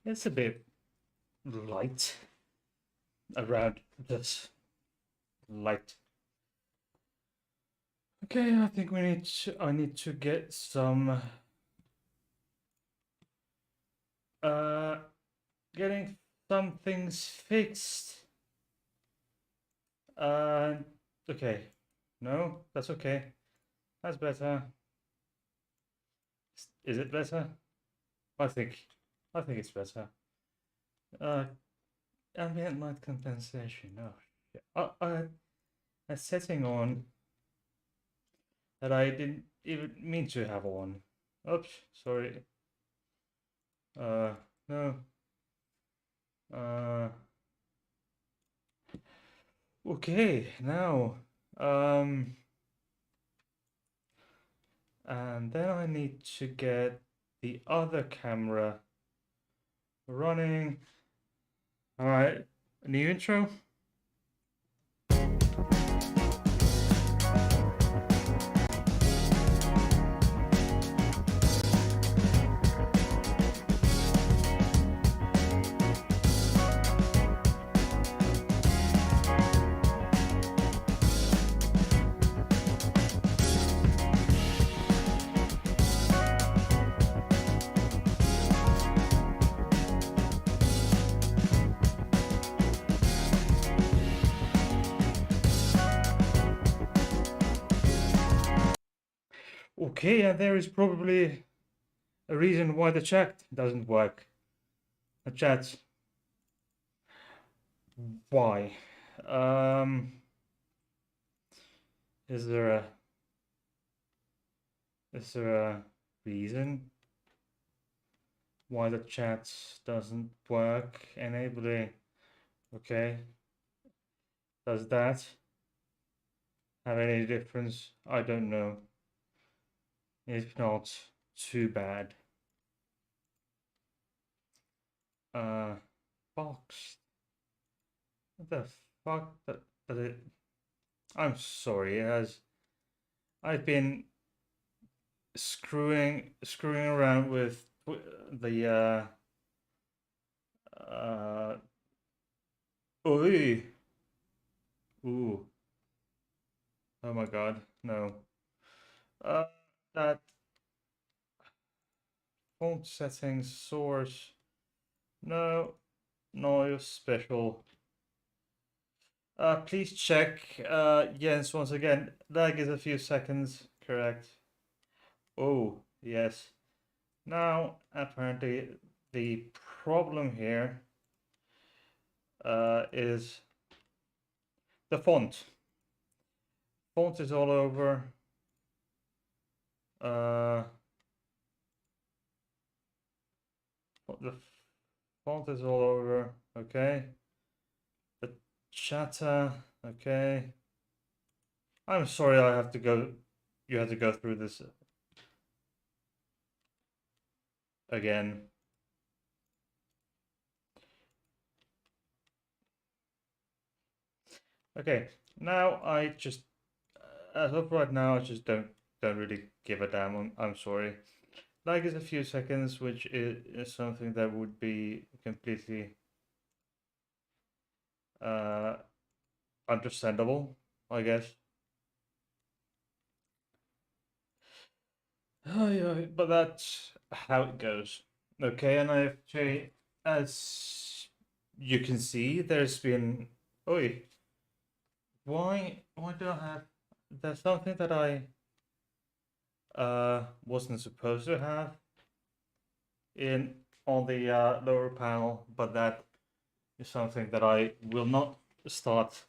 It's a bit light around this light. Okay, I think I need to get some getting some things fixed. Okay. No, that's okay. That's better. Is it better? I think I think it's better. Uh ambient light compensation. Oh shit. A setting on that I didn't even mean to have on. Oops, sorry. No. Uh, okay, now, um, and then I need to get the other camera running. All right, new intro. Okay, and there is probably a reason why the chat doesn't work. The chat. Why? Um, is there a is there a reason why the chat doesn't work? Enabling. Okay. Does that have any difference? I don't know. If not, too bad. Uh, box. What the fuck? That it. I'm sorry. I've been screwing around with the uh. Ooh. Ooh. Oh my God. No. Uh, that font settings source. No. Noise special. Please check. Jens, once again, lag is a few seconds. Correct. Oh, yes. Now, apparently, the problem here is the font. Font is all over. The font is all over. Okay. The chatter. Okay. I'm sorry. I have to go. You have to go through this again. Okay. Now I just, as of right now, I just don't really give a damn. I'm sorry. Lag is a few seconds, which is something that would be completely uh, understandable, I guess. Oh, yeah, but that's how it goes. Okay, and as you can see, there's been. Oi, why do I have? There's something that I wasn't supposed to have in on the lower panel, but that is something that I will not start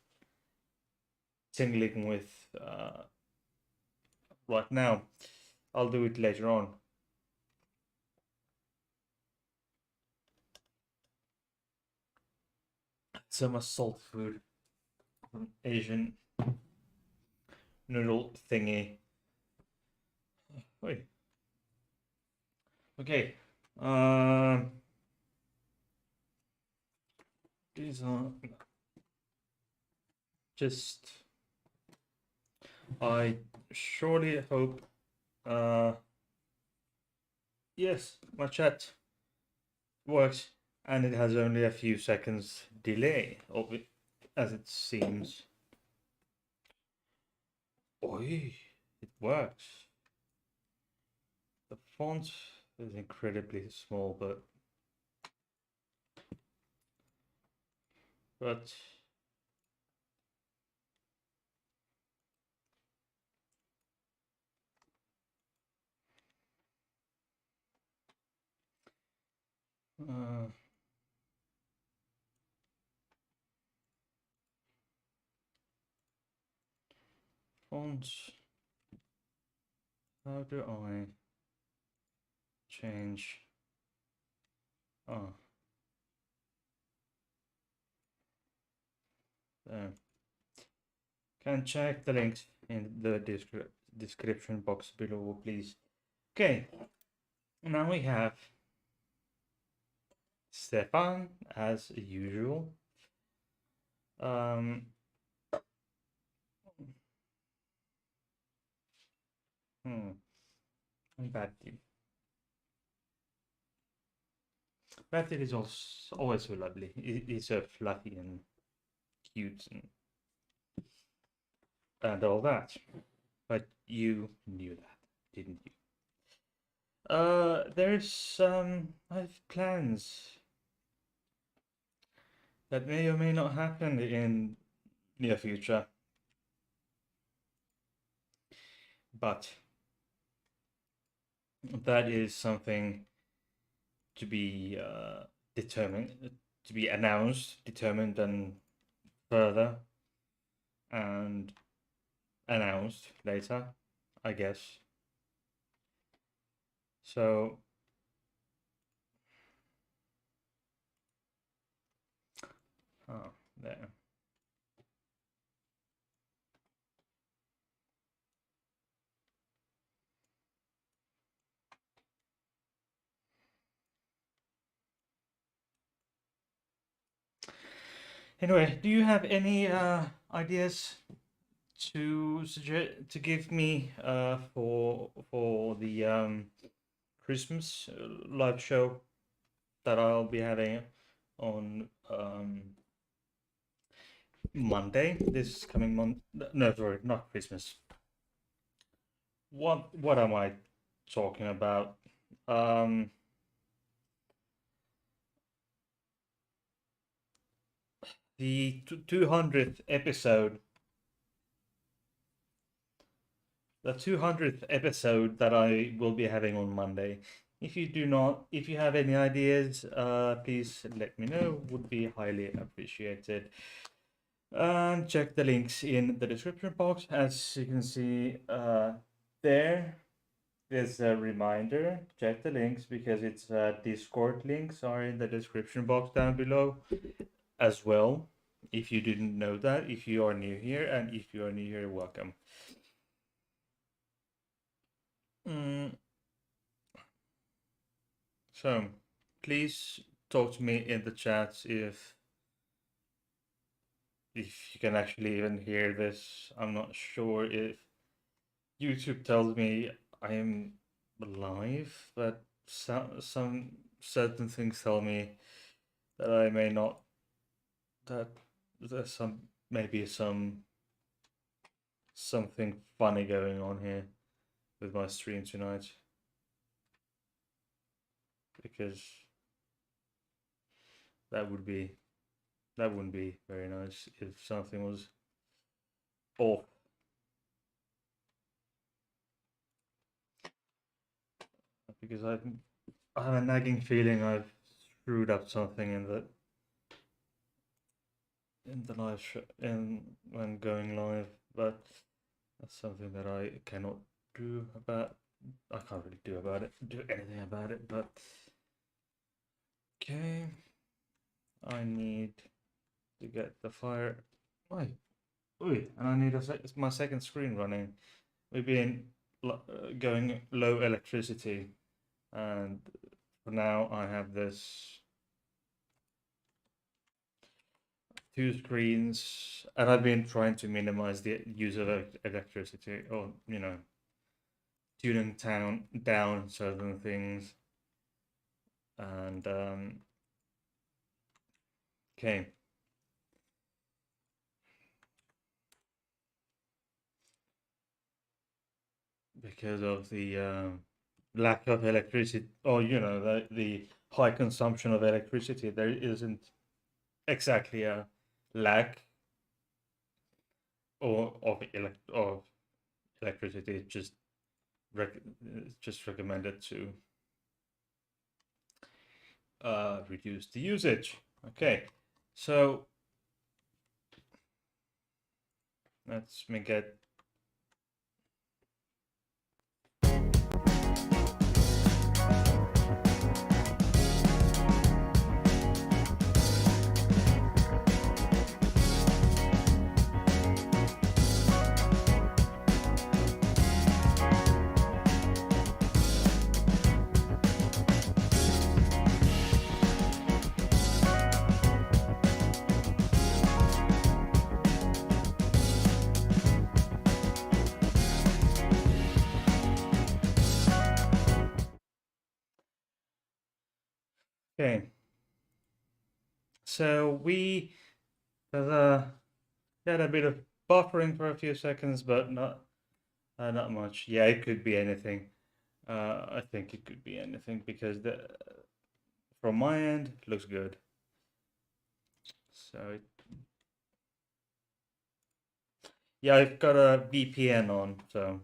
tingling with right now. I'll do it later on. Some salt food from Asian noodle thingy. Wait. Okay. These are just. I surely hope. Yes, my chat works. and it has only a few seconds delay of it, as it seems. Oi, it works. The font is incredibly small, but uh, fonts. How do I change? Oh, there. Can check the links in the description box below, please. Okay, now we have Stefan as usual. Um, and Bertil. Bertil is also always so lovely. He's so fluffy and cute and all that. But you knew that, didn't you? There's I have plans that may or may not happen in near future, but that is something to be determined, to be announced, determined, and further and announced later, I guess. So, oh, there. Anyway, do you have any ideas to suggest to give me for the Christmas live show that I'll be having on Monday, this coming month? No, sorry, not Christmas. What am I talking about? Um, the 200th episode, the 200th episode that I will be having on Monday. If you have any ideas, please let me know. Would be highly appreciated. And check the links in the description box. As you can see, there is a reminder. Check the links because it's Discord links are in the description box down below as well. If you didn't know that, if you are new here, and if you are new here, welcome. Mm, so, please talk to me in the chat if you can actually even hear this. I'm not sure if YouTube tells me I am live, but some certain things tell me that I may not. That there's maybe something funny going on here with my stream tonight, because that would be that wouldn't be very nice if something was off. Because I have a nagging feeling I've screwed up something in the live show in when going live, but that's something that I cannot do about. I can't really do anything about it. But okay, I need to get the fire. Why? And I need my second screen running. We've been going low electricity, and for now I have this two screens, and I've been trying to minimize the use of electricity, or tuning down certain things, and Okay. Because of the lack of electricity, or the high consumption of electricity, there isn't exactly a lack of electricity. It's just recommended to reduce the usage. Okay, so let's me get. Okay, so we had a bit of buffering for a few seconds, but not much. Yeah, it could be anything. I think it could be anything because from my end, it looks good. So yeah, I've got a VPN on, so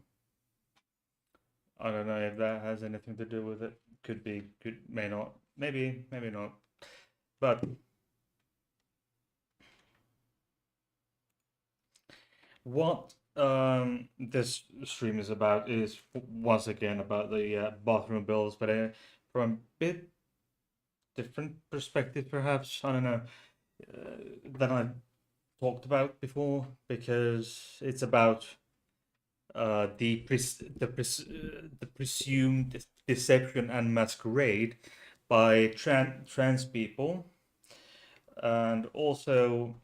I don't know if that has anything to do with it. Could be, may not, maybe not. But what this stream is about is once again about the bathroom bills, but from a bit different perspective, perhaps. I don't know than I talked about before, because it's about the presumed deception and masquerade by trans people, and also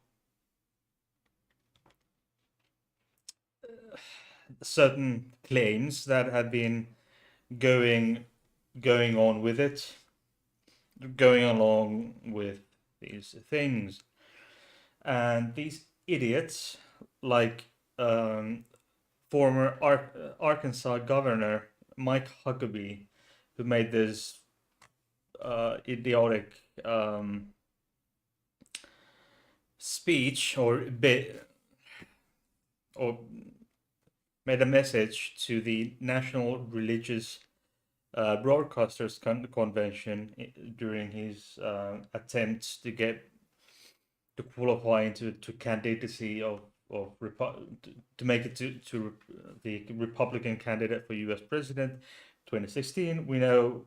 certain claims that have been going going on with it, going along with these things, and these idiots like um, former Arkansas governor Mike Huckabee, who made this idiotic speech or made a message to the National Religious Convention during his attempts to qualify into candidacy of to make it to the Republican candidate for U.S. president 2016. We know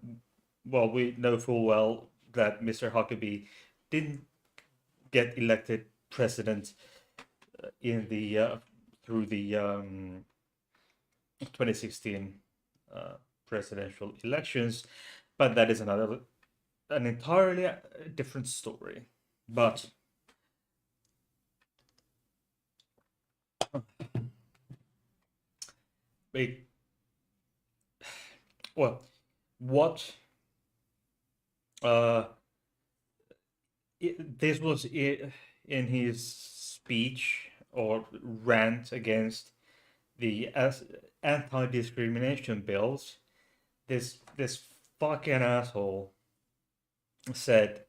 full well that Mr. Huckabee didn't get elected president in the through the 2016 uh, presidential elections, but that is an entirely different story. But it, well, what uh, this was in his speech or rant against the anti-discrimination bills. This fucking asshole said,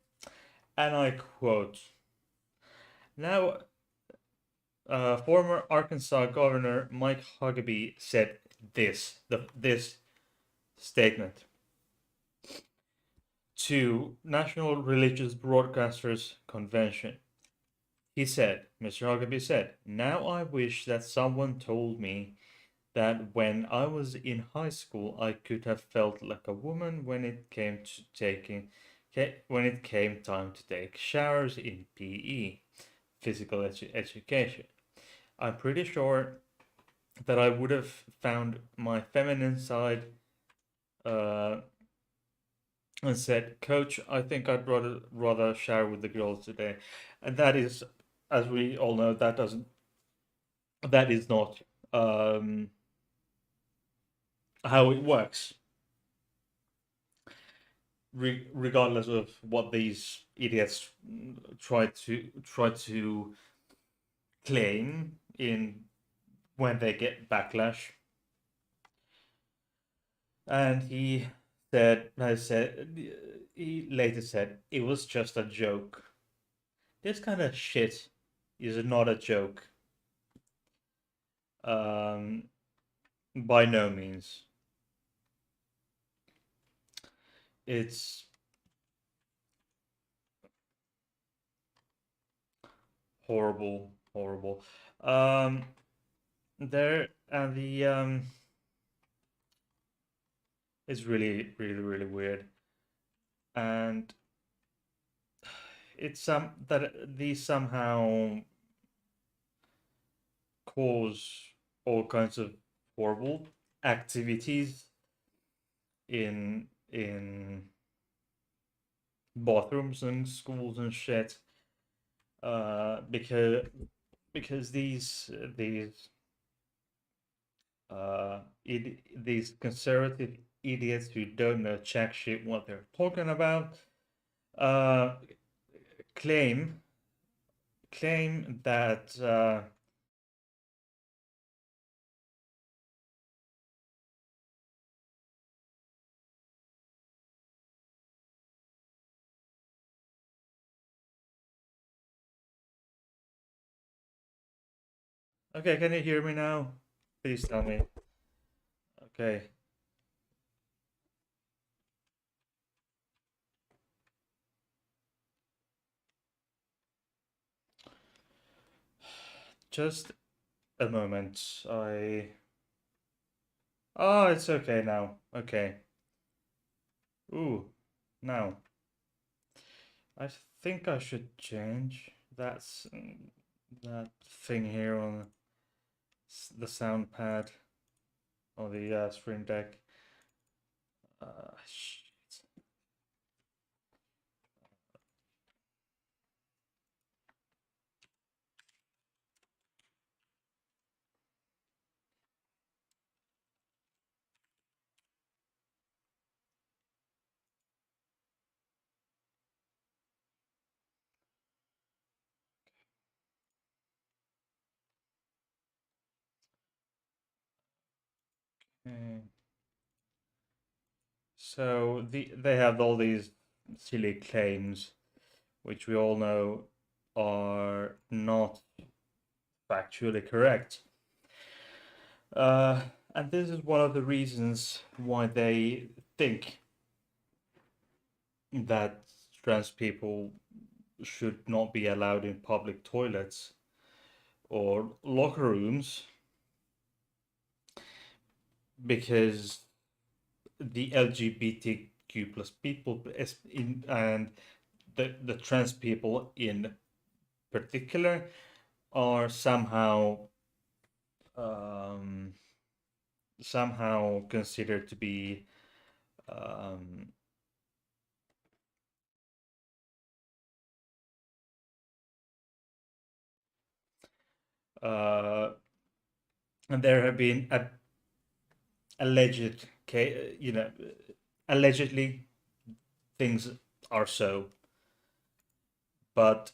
and I quote: "Now, former Arkansas Governor Mike Huckabee said this statement to National Religious Broadcasters Convention. He said, Mr. Huckabee said, 'Now I wish that someone told me that when I was in high school I could have felt like a woman when it came to when it came time to take showers in PE, physical education. I'm pretty sure that I would have found my feminine side uh, and said, Coach, I think I'd rather shower with the girls today.' And that is, as we all know, that is not how it works. regardless of what these idiots try to claim in when they get backlash. And he later said it was just a joke. This kind of shit is not a joke. Um, by no means. It's horrible, horrible. Um, there and the it's really, really, really weird, and it's that these somehow cause all kinds of horrible activities in bathrooms and schools and shit. Because these conservative idiots who don't know jack shit what they're talking about uh, claim that okay, can you hear me now? Please tell me. Okay. Just a moment. Oh, it's okay now. Okay. Ooh, now. I think I should change that thing here on the sound pad on the Stream Deck. Shit. Okay. So they have all these silly claims, which we all know are not factually correct. Uh, and this is one of the reasons why they think that trans people should not be allowed in public toilets or locker rooms because the LGBTQ plus people and the trans people in particular are um, somehow considered to be um, uh, and there have been alleged, allegedly things are so, but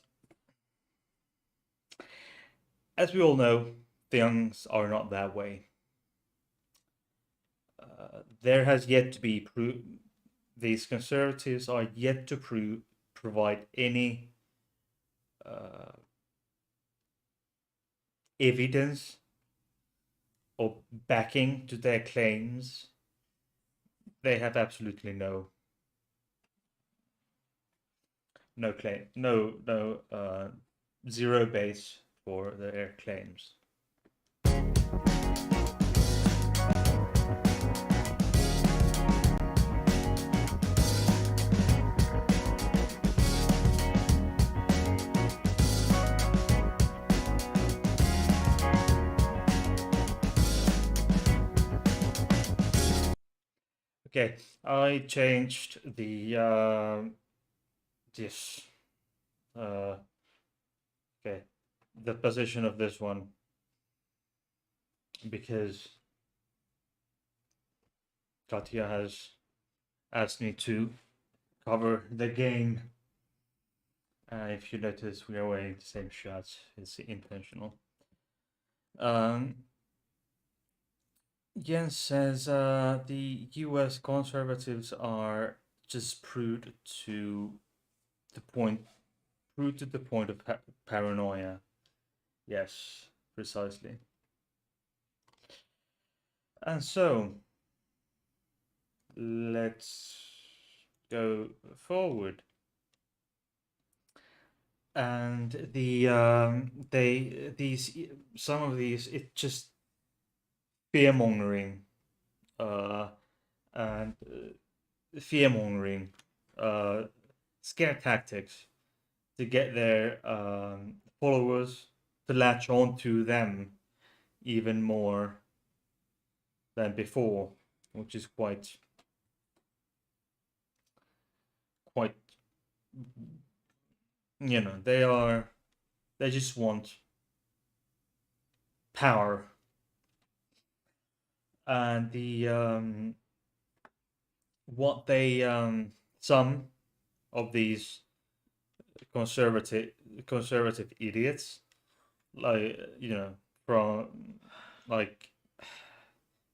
as we all know, things are not that way. There has yet to be proof. These conservatives are yet to provide any uh, evidence or backing to their claims. They have absolutely no claim, no zero base for their claims. Okay, I changed this uh, okay the position of this one because Katya has asked me to. cover the game. If you notice, we are wearing the same shirts. It's intentional. Um, Jens says the U.S. conservatives are just the point, prude to the point of paranoia. Yes, precisely. And so, let's go forward. And some of these, it's just fear mongering, uh, and fear mongering, uh, scare tactics to get their followers to latch on to them even more than before, which is quite they just want power. And the what they some of these conservative conservative idiots, like from like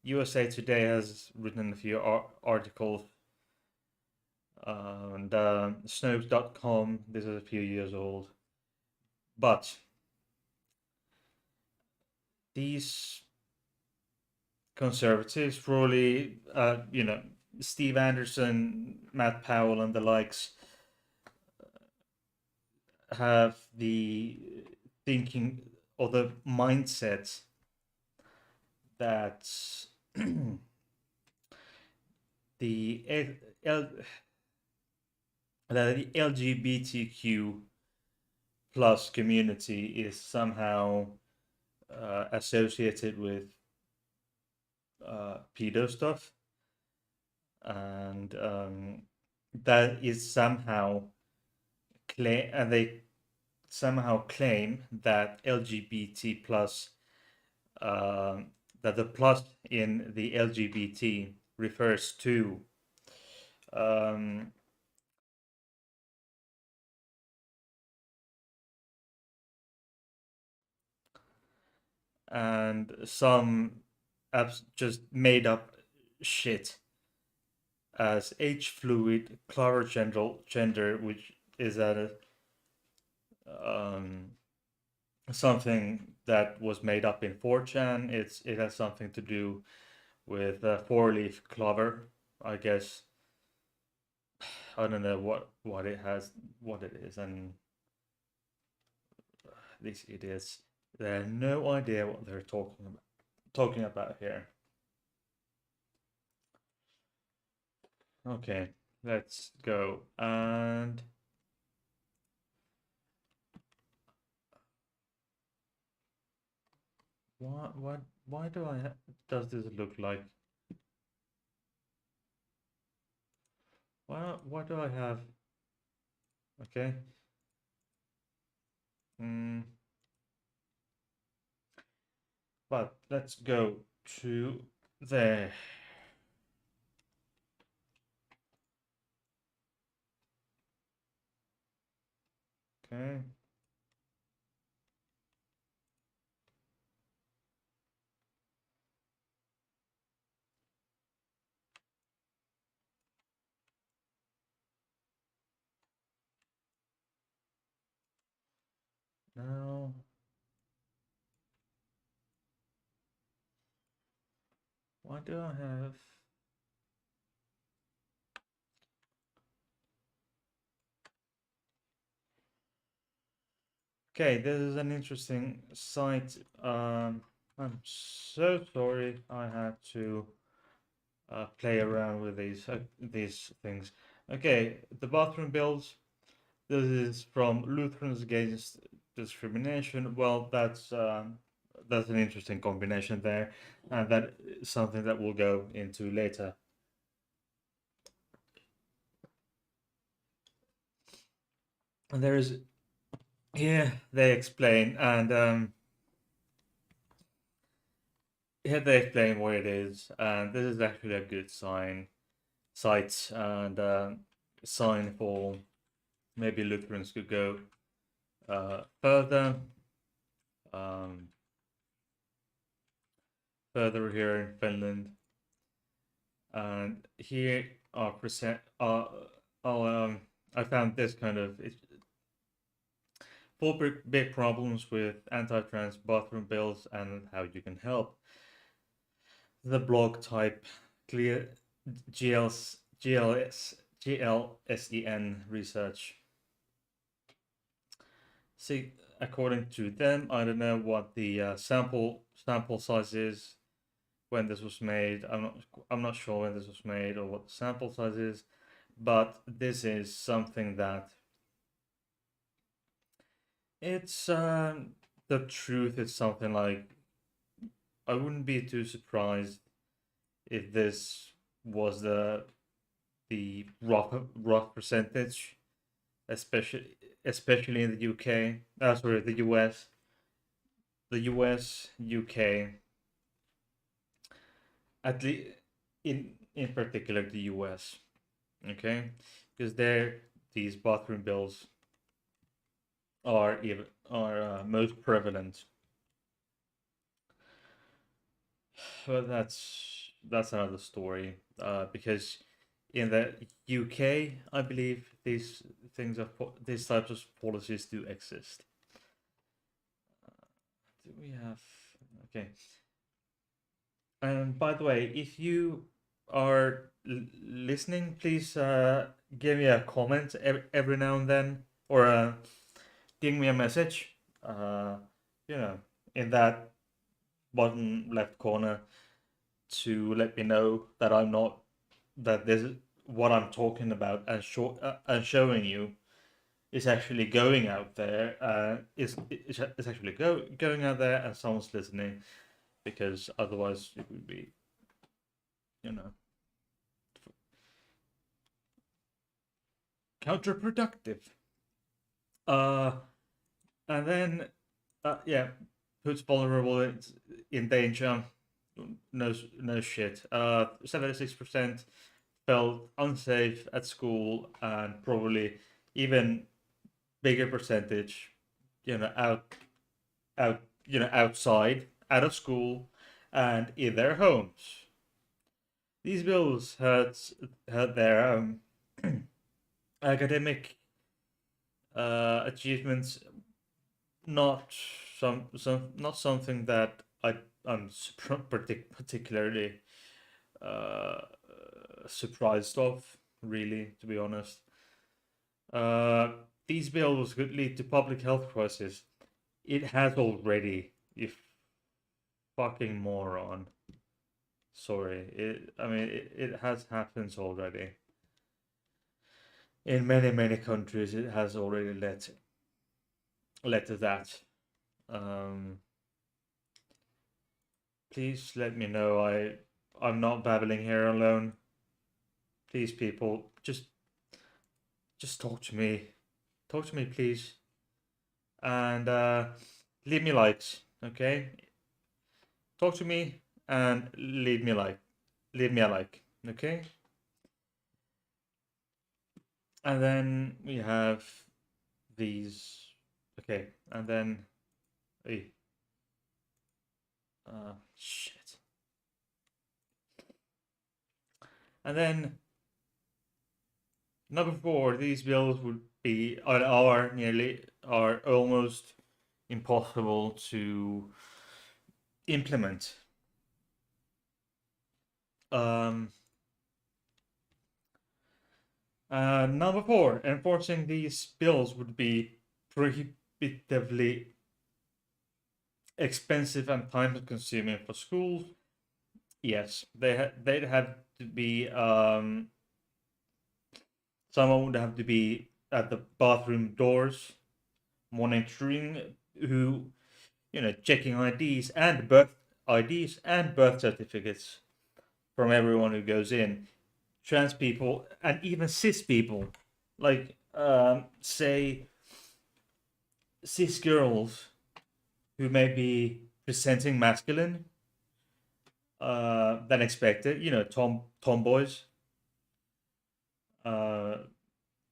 USA Today has written a few articles, and Snopes.com, this is a few years old, but these conservatives probably, Steve Anderson, Matt Powell, and the likes have the thinking or the mindset that the L, that the LGBTQ plus community is somehow associated with pedo stuff, and that is somehow claim, and they somehow claim that LGBT plus, that the plus in the LGBT refers to um, and some just made up shit as age fluid clover gender, which is um, something that was made up in 4chan. It has something to do with four leaf clover, I guess. I don't know what it is, and these idiots, they have no idea what they're talking about here. Okay, let's go. And why do does this look like? Why do I have? Okay. Mm, but let's go to there. Okay. Now, why do I have? Okay, this is an interesting site. I'm so sorry I had to play around with these things. Okay, the bathroom bills. This is from Lutherans Against Discrimination. Well, that's an interesting combination there, and that is something that we'll go into later. And there is, yeah, they explain, and here they explain what it is, and this is actually a good site, and sign for maybe Lutherans could go further. Um, Further here in Finland, and here are present. I found this kind of four big problems with anti-trans bathroom bills and how you can help. The blog type clear GLSEN research. See, according to them, I don't know what the sample size is when this was made. I'm not sure when this was made or what the sample size is, but this is something that it's the truth is something like I wouldn't be too surprised if this was the rough percentage, especially in the UK. Sorry, the US, UK, at least in particular the US. Okay, because there these bathroom bills are most prevalent. But that's another story. Because in the UK, I believe these types of policies do exist. Do we have? Okay. And by the way, if you are listening, please give me a comment every now and then, or ping me a message. Uh, you know, in that bottom left corner to let me know that I'm not that this is what I'm talking about and showing you is actually going out there. Is actually going out there and someone's listening, because otherwise it would be, you know, counterproductive. Uh, and then yeah, puts vulnerable in danger. No shit. 76% felt unsafe at school, and probably even bigger percentage, out, outside, out of school, and in their homes. These bills had their academic achievements, not not something that I'm particularly uh, surprised of, really, to be honest. Uh, these bills could lead to public health crisis. It has already, you fucking moron. Sorry, it has happened already. In many countries, it has already led to that. Um, Please let me know I'm not babbling here alone. Please, people, just talk to me. Talk to me, please, and leave me likes. Okay, talk to me and leave me a like. Okay, and then we have these. Okay, and then hey, shit, and then number four. These bills would be are almost impossible to implement. Um, Number four, enforcing these bills would be prohibitively expensive and time-consuming for schools. Yes, they'd have to be someone would have to be at the bathroom doors, monitoring who, checking IDs and birth certificates from everyone who goes in. Trans people and even cis people, like say cis girls who may be presenting masculine than expected, tomboys,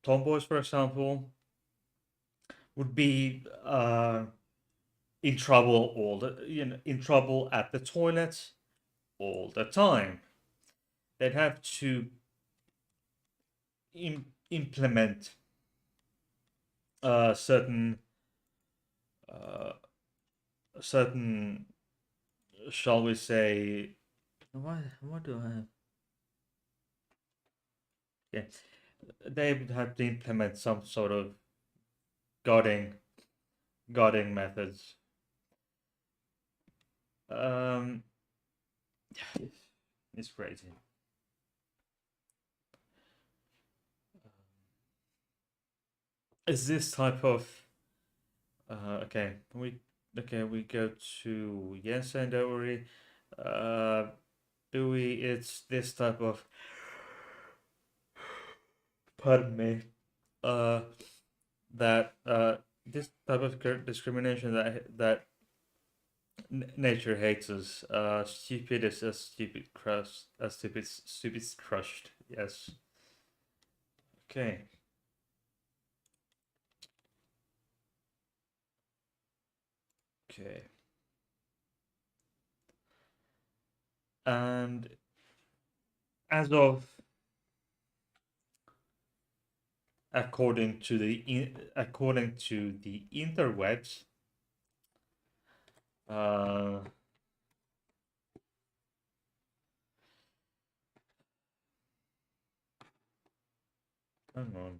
tomboys, for example, would be in trouble all the in trouble at the toilet all the time. They'd have to implement certain uh, certain, shall we say, what do I have? Yeah, they would have to implement some sort of guarding guarding methods. Um, it's crazy. Is this type of okay? We go to Jens and Ori. Uh, Dewey, it's this type of, pardon me, uh, that this type of discrimination that nature hates us. Stupid is a stupid crushed, a stupid crushed. Yes. Okay. Okay. And as of according to the interwebs, uh, hang on.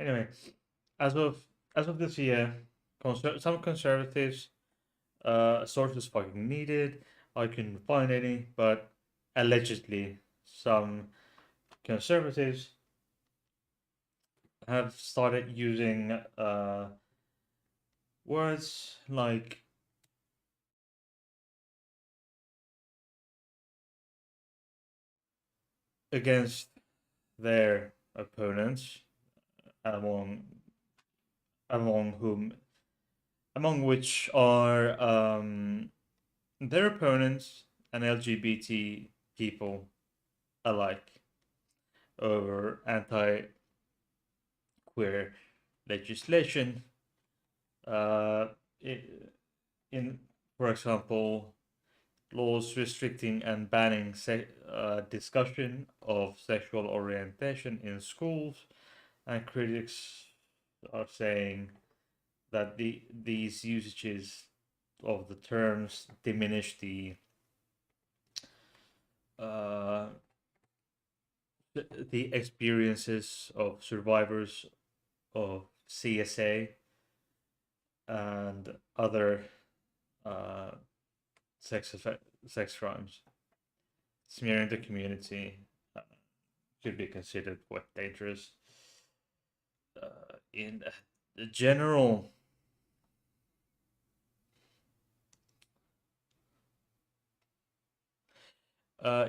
Anyway, as of this year, some conservatives, sources fucking needed. I couldn't find any, but allegedly, some conservatives have started using words like against their opponents, among among whom among which are their opponents and LGBT people alike, over anti-queer legislation. Uh, in, for example, laws restricting and banning discussion of sexual orientation in schools, and critics are saying that these usages of the terms diminish uh, the experiences of survivors of CSA and other uh, sex sex crimes. Smearing the community uh, could be considered quite dangerous. In general,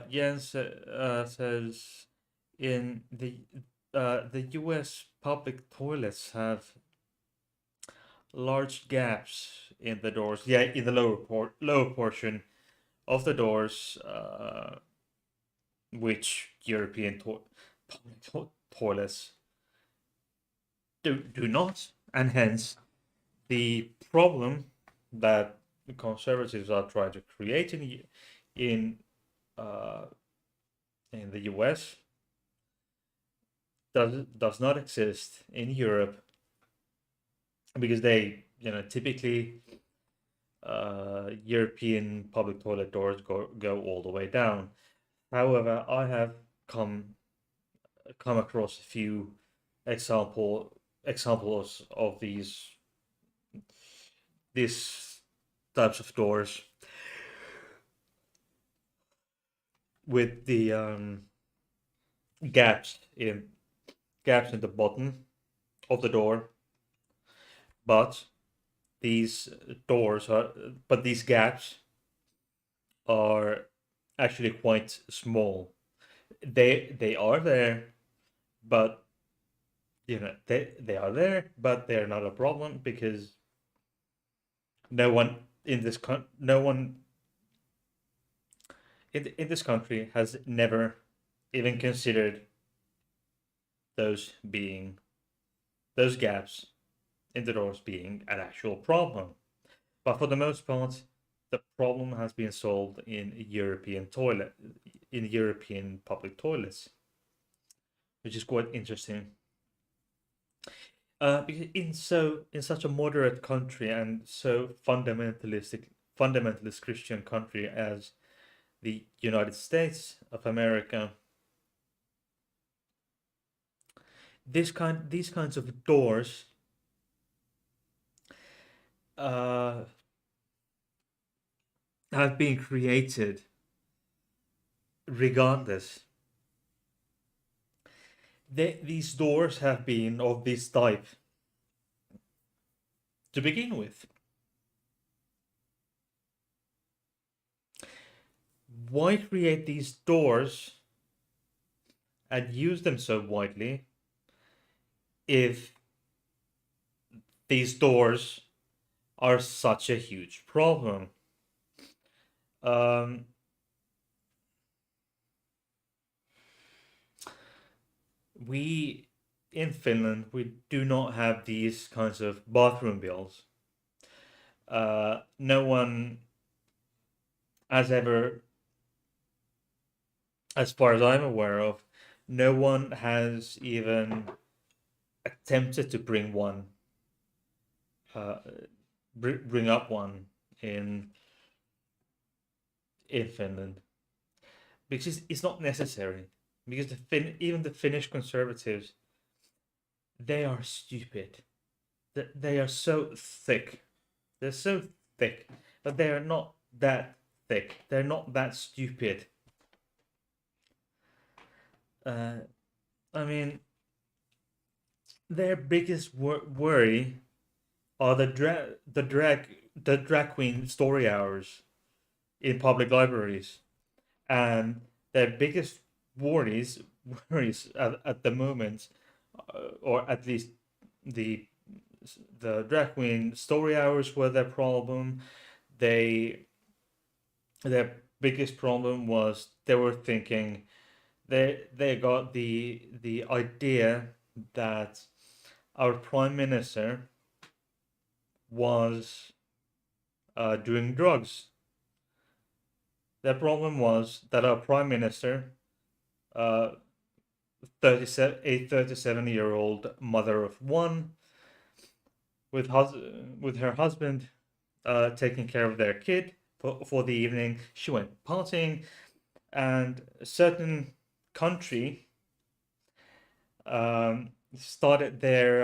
Jens says in the U.S. public toilets have large gaps in the doors. Yeah, in the lower portion of the doors, which European public toilets do not, and hence the problem that the conservatives are trying to create in uh, in the US does not exist in Europe, because they, typically European public toilet doors go all the way down. However, I have come across a few examples of these types of doors with the gaps in the bottom of the door, but these doors are but these gaps are actually quite small. They are there, but they are there, but they're not a problem because no one in this country has never even considered those being those gaps in the doors being an actual problem. But for the most part, the problem has been solved in European public toilets, which is quite interesting. Because in such a moderate country and so fundamentalist Christian country as the United States of America, these kinds of doors uh, have been created regardless. These doors have been of this type to begin with. Why create these doors and use them so widely if these doors are such a huge problem? Um, we in Finland we do not have these kinds of bathroom bills. No one has ever, as far as I'm aware of, no one has even attempted to uh, bring up one in in Finland because it's not necessary. Because even the Finnish conservatives, they are stupid. They are so thick. They're so thick, but they are not that thick. They're not that stupid. Uh, I mean, their biggest worry are the drag queen story hours in public libraries, and their biggest worries worries at the moment, or at least the the drag queen story hours were their problem. They Their biggest problem was they were thinking they got the idea that our prime minister was doing drugs. Their problem was that our prime minister, uh, 37-year-old mother of one, with her husband taking care of their kid for the evening, she went partying, and a certain country started their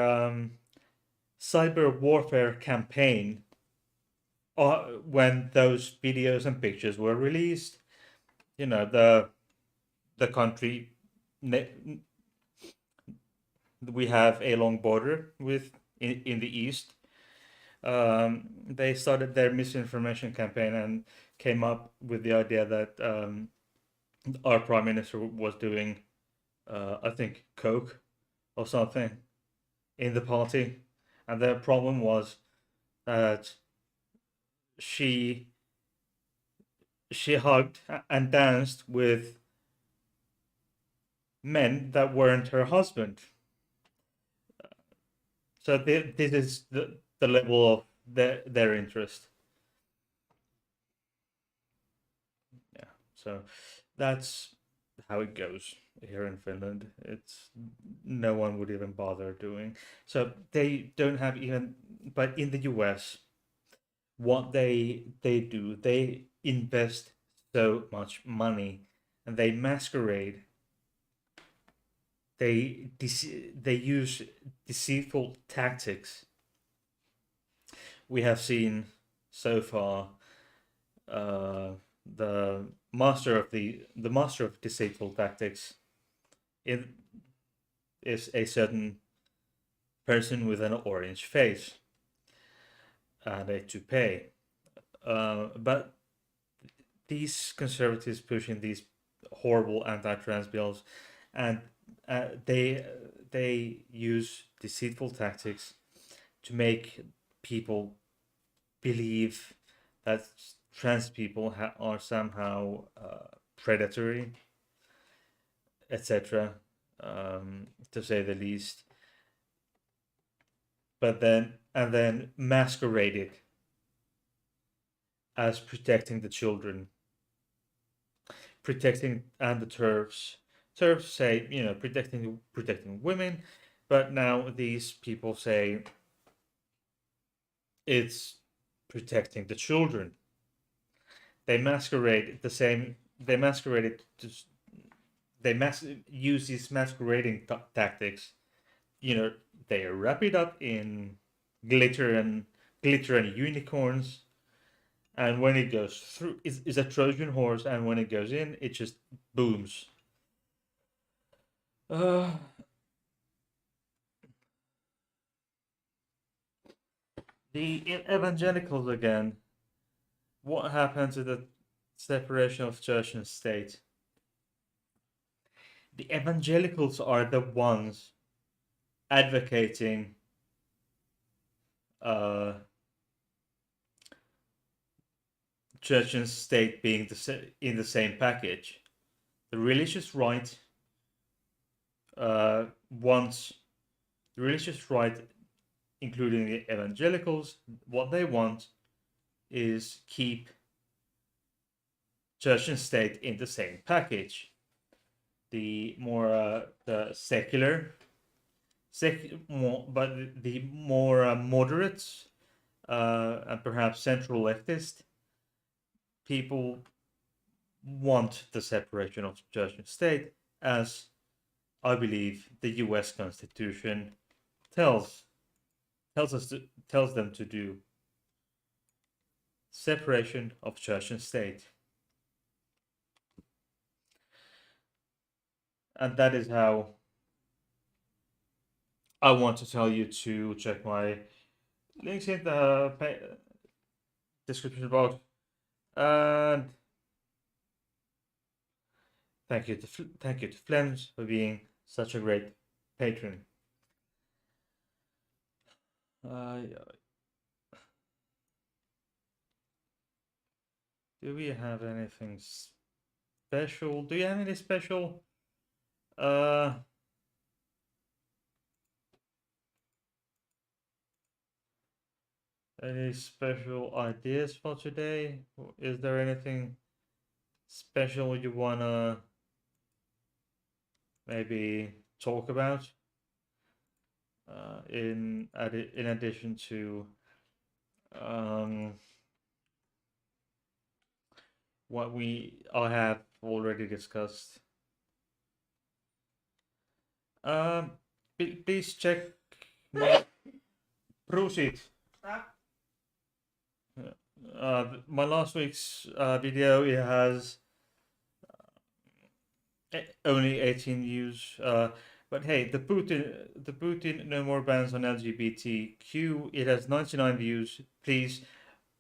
cyber warfare campaign when those videos and pictures were released. You know, the country we have a long border with in the east. They started their misinformation campaign and came up with the idea that our prime minister was doing, I think, coke or something in the party, and the problem was that she she hugged and danced with men that weren't her husband. So this is the level of their interest. Yeah. So that's how it goes here in Finland. It's no one would even bother doing. So they don't have even, but in the US, what they do, they invest so much money and they masquerade. They use deceitful tactics. We have seen so far uh, the master of deceitful tactics in, is a certain person with an orange face and a toupee. But these conservatives pushing these horrible anti-trans bills, and they use deceitful tactics to make people believe that trans people are somehow predatory, etc., to say the least. But then masquerade it as protecting the children, protecting and the turfs. Turfs say, protecting women, but now these people say it's protecting the children. They masquerade the same. They masquerade it to. Use these masquerading tactics. They wrap it up in glitter and unicorns, and when it goes through, is a Trojan horse, and when it goes in, it just booms. Uh, the evangelicals again. What happened to the separation of church and state? The evangelicals are the ones advocating uh, church and state being in the same package. The religious right wants the religious right, including the evangelicals. What they want is keep church and state in the same package. The more the secular, but the more moderate and perhaps central leftist people want the separation of church and state, as I believe the U.S. Constitution tells tells them to do. Separation of church and state, and that is how I want to tell you to check my links in the description box. And thank you to Flems for being such a great patron. Do we have anything special? Do you have any special any special ideas for today? Is there anything special you wanna maybe talk about? In addition to what I have already discussed. Um, please check my proceed. My last week's video, it has only 18 views. But hey, the Putin no more bans on LGBTQ. It has 99 views. Please,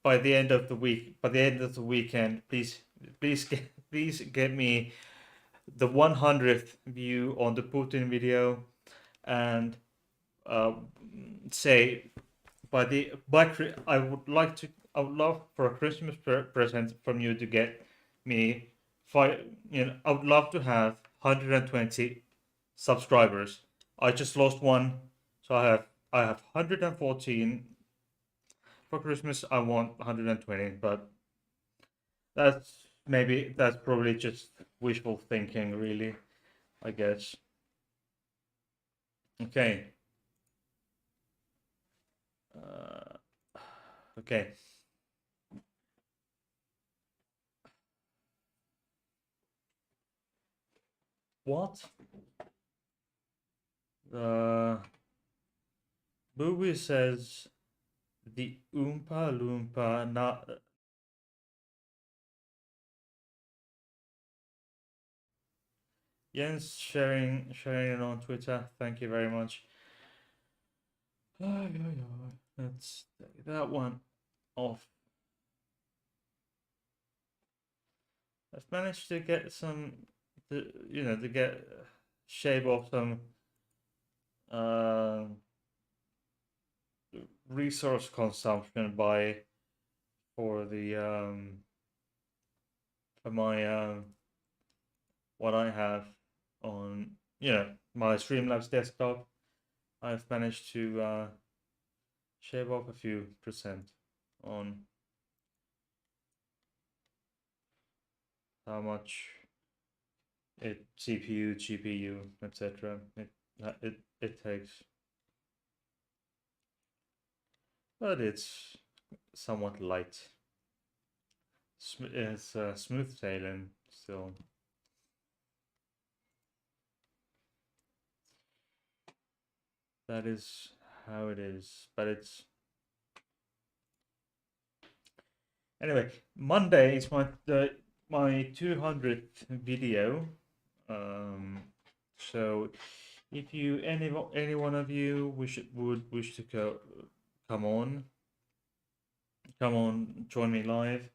by the end of the weekend, please get me the 100th view on the Putin video, and say I would love for a Christmas present from you to get me I would love to have 120 subscribers. I just lost one, so I have 114. For Christmas I want 120, but that's probably just wishful thinking, really, I guess. Okay. Okay. What? The movie says the Oompa Loompa not. Jens sharing it on Twitter. Thank you very much. Let's take that one off. I've managed to get to get shave off some uh, resource consumption by for the for my what I have on my Streamlabs desktop. I've managed to shave off a few percent on how much CPU, GPU, etc. It takes, but it's somewhat light. It's smooth sailing still. That is how it is, but it's anyway. Monday is my 200th video. So if any one of you would wish to come on, join me live.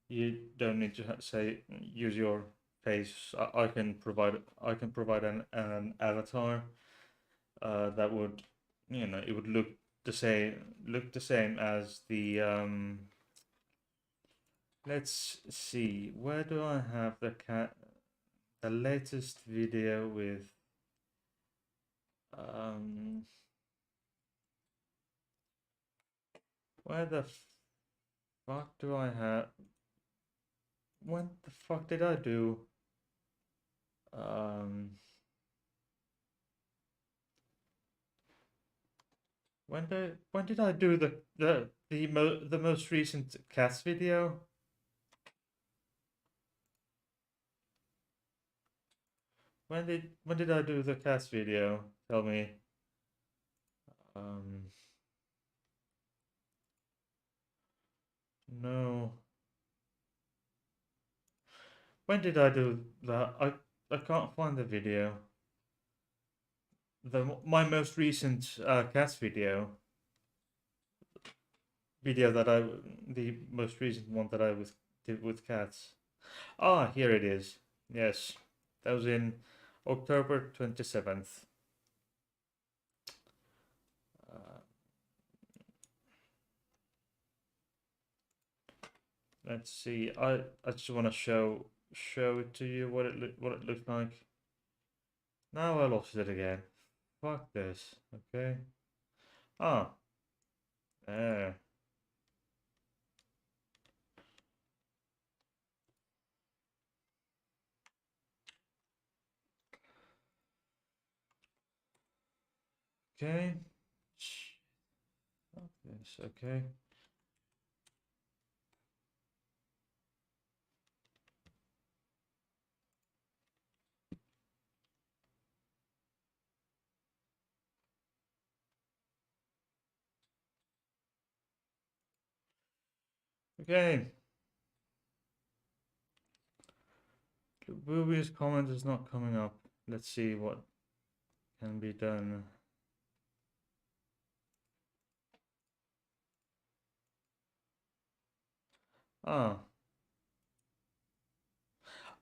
You don't need to say use your face. I can provide an avatar that would it would look the same as the let's see, where do I have the latest video with um where the fuck do I have, when the fuck did I do um when did I do the most recent cast video? When did I do the cast video? Tell me. Um no. When did I do that? I can't find the video. My most recent cast video that the most recent one that I did with cats. Ah, here it is. Yes, that was in October 27th. Uh, let's see. I just want to show it to you what it looked like. Now I lost it again. Fuck this. Okay. Ah. There. Okay. Fuck this. Okay. Okay. Booby's comment is not coming up. Let's see what can be done. Ah.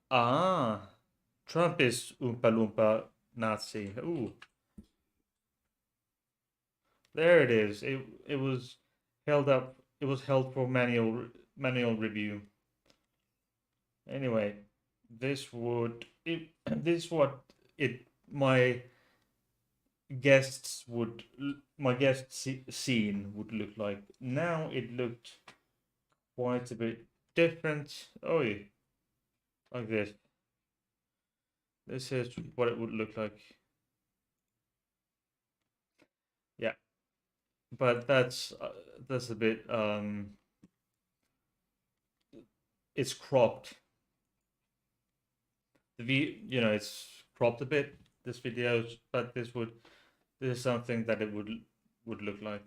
Ah. Trump is Oompa Loompa Nazi. Ooh. There it is. It was held up. It was held for manual review. Anyway, this what it my guest scene would look like. Now it looked quite a bit different. Oh, yeah, like this. This is what it would look like. Yeah, but that's a bit it's cropped. It's cropped a bit, this video, but this is something that it would look like.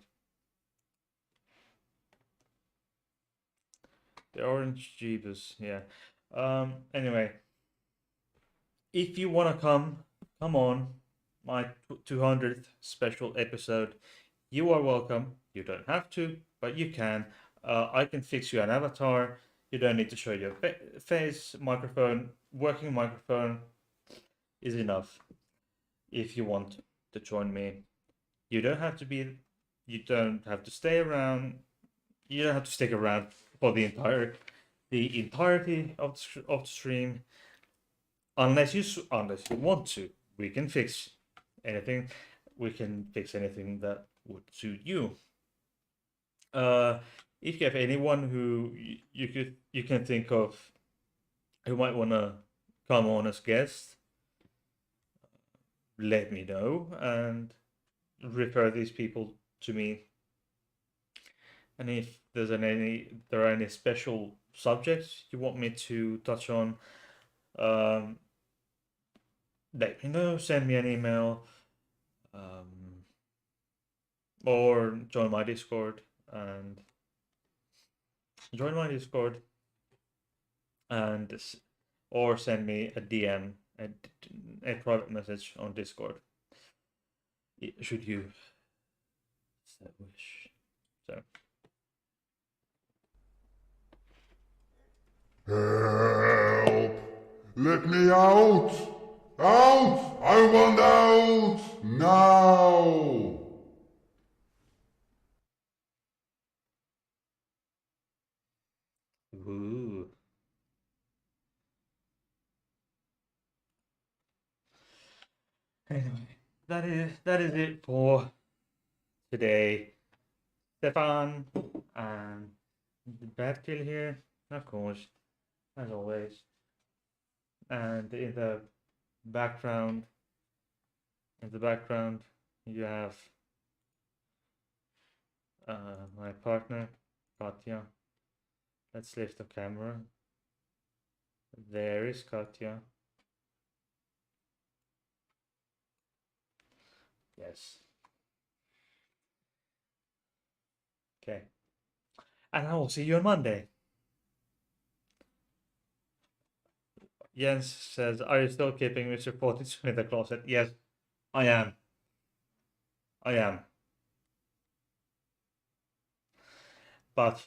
The orange Jeebus, yeah. Anyway, if you want to come on my 200th special episode, you are welcome. You don't have to, but you can. I can fix you an avatar. You don't need to show your face. Microphone, working microphone is enough. If you want to join me, you don't have to be. You don't have to stay around. You don't have to stick around for the entirety of the stream, unless you want to. We can fix anything. We can fix anything that would suit you. If you have anyone who you can think of who might want to come on as guest, let me know and refer these people to me. And if there are any special subjects you want me to touch on, um, let me know. Send me an email, or join my Discord and join my Discord and or send me a DM, a private message on Discord, should you so wish. So Help! Let me out! Out! I want out! Now! ooh. Anyway, that is it for today. Stefan and the bad kill here, of course, as always. And background, in the background, you have my partner, Katya. Let's lift the camera. There is Katya. Yes. Okay. And I will see you on Monday. Jens says, are you still keeping Mr. 42 in the closet? Yes, I am. I am. But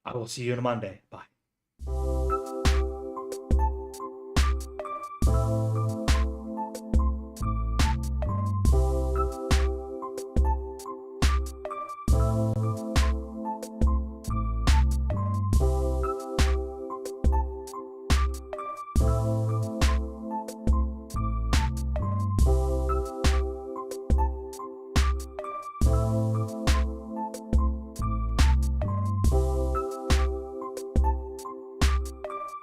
I will see you on Monday. Bye.